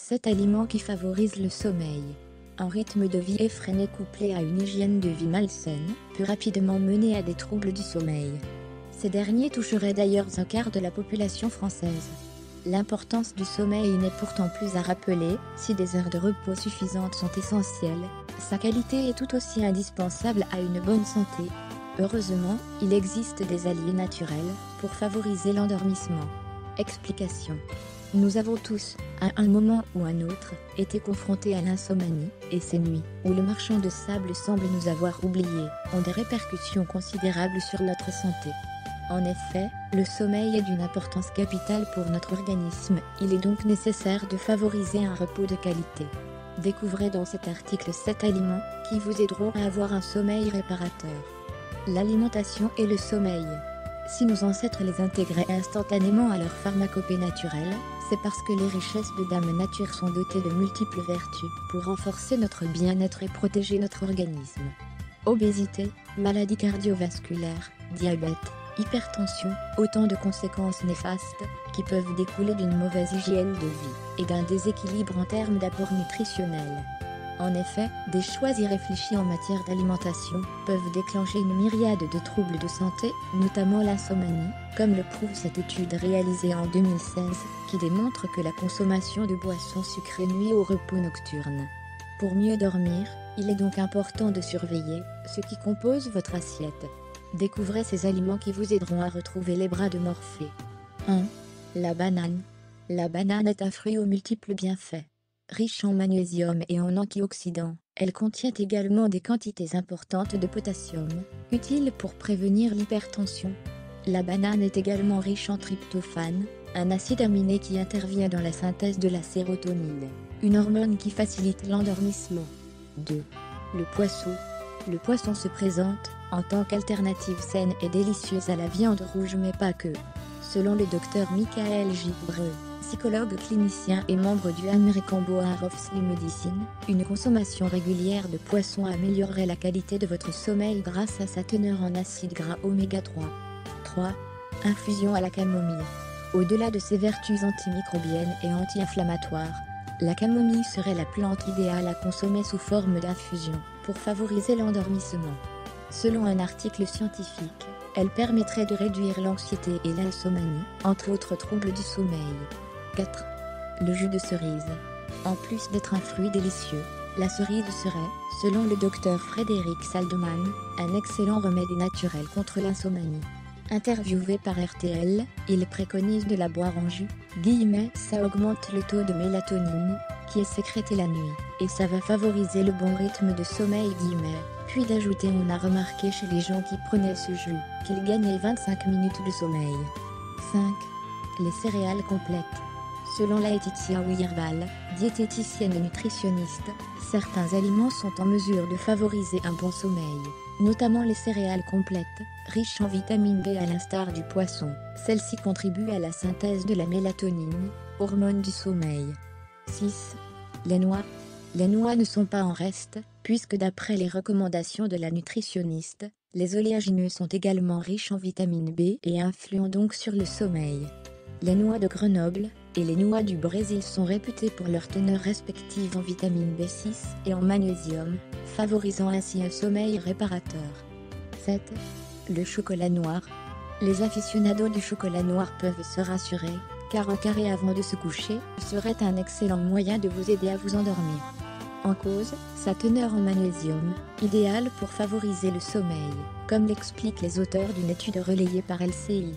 7 aliments qui favorisent le sommeil. Un rythme de vie effréné couplé à une hygiène de vie malsaine peut rapidement mener à des troubles du sommeil. Ces derniers toucheraient d'ailleurs un quart de la population française. L'importance du sommeil n'est pourtant plus à rappeler, si des heures de repos suffisantes sont essentielles, sa qualité est tout aussi indispensable à une bonne santé. Heureusement, il existe des alliés naturels pour favoriser l'endormissement. Explication. Nous avons tous, à un moment ou un autre, été confrontés à l'insomnie, et ces nuits, où le marchand de sable semble nous avoir oubliés, ont des répercussions considérables sur notre santé. En effet, le sommeil est d'une importance capitale pour notre organisme, il est donc nécessaire de favoriser un repos de qualité. Découvrez dans cet article 7 aliments qui vous aideront à avoir un sommeil réparateur. L'alimentation et le sommeil. Si nos ancêtres les intégraient instantanément à leur pharmacopée naturelle, c'est parce que les richesses de Dame Nature sont dotées de multiples vertus pour renforcer notre bien-être et protéger notre organisme. Obésité, maladies cardiovasculaires, diabète, hypertension, autant de conséquences néfastes qui peuvent découler d'une mauvaise hygiène de vie et d'un déséquilibre en termes d'apport nutritionnel. En effet, des choix irréfléchis en matière d'alimentation peuvent déclencher une myriade de troubles de santé, notamment l'insomnie, comme le prouve cette étude réalisée en 2016, qui démontre que la consommation de boissons sucrées nuit au repos nocturne. Pour mieux dormir, il est donc important de surveiller ce qui compose votre assiette. Découvrez ces aliments qui vous aideront à retrouver les bras de Morphée. 1. La banane. La banane est un fruit aux multiples bienfaits. Riche en magnésium et en antioxydants, elle contient également des quantités importantes de potassium, utiles pour prévenir l'hypertension. La banane est également riche en tryptophane, un acide aminé qui intervient dans la synthèse de la sérotonine, une hormone qui facilite l'endormissement. 2. Le poisson. Le poisson se présente en tant qu'alternative saine et délicieuse à la viande rouge, mais pas que. Selon le docteur Michael Gibreux, psychologue clinicien et membre du American Board of Sleep Medicine, une consommation régulière de poisson améliorerait la qualité de votre sommeil grâce à sa teneur en acides gras oméga 3. 3. Infusion à la camomille. Au-delà de ses vertus antimicrobiennes et anti-inflammatoires, la camomille serait la plante idéale à consommer sous forme d'infusion pour favoriser l'endormissement. Selon un article scientifique, elle permettrait de réduire l'anxiété et l'insomnie, entre autres troubles du sommeil. 4. Le jus de cerise. En plus d'être un fruit délicieux, la cerise serait, selon le docteur Frédéric Saldeman, un excellent remède naturel contre l'insomnie. Interviewé par RTL, il préconise de la boire en jus, ça augmente le taux de mélatonine, qui est sécrété la nuit, et ça va favoriser le bon rythme de sommeil, puis d'ajouter on a remarqué chez les gens qui prenaient ce jus, qu'ils gagnaient 25 minutes de sommeil. 5. Les céréales complètes. Selon Laetitia Wirval, diététicienne et nutritionniste, certains aliments sont en mesure de favoriser un bon sommeil, notamment les céréales complètes, riches en vitamine B à l'instar du poisson. Celles-ci contribuent à la synthèse de la mélatonine, hormone du sommeil. 6. Les noix. Les noix ne sont pas en reste, puisque d'après les recommandations de la nutritionniste, les oléagineux sont également riches en vitamine B et influent donc sur le sommeil. Les noix de Grenoble et les noix du Brésil sont réputées pour leur teneur respective en vitamine B6 et en magnésium, favorisant ainsi un sommeil réparateur. 7. Le chocolat noir. Les aficionados du chocolat noir peuvent se rassurer, car un carré avant de se coucher serait un excellent moyen de vous aider à vous endormir. En cause, sa teneur en magnésium, idéale pour favoriser le sommeil, comme l'expliquent les auteurs d'une étude relayée par LCI.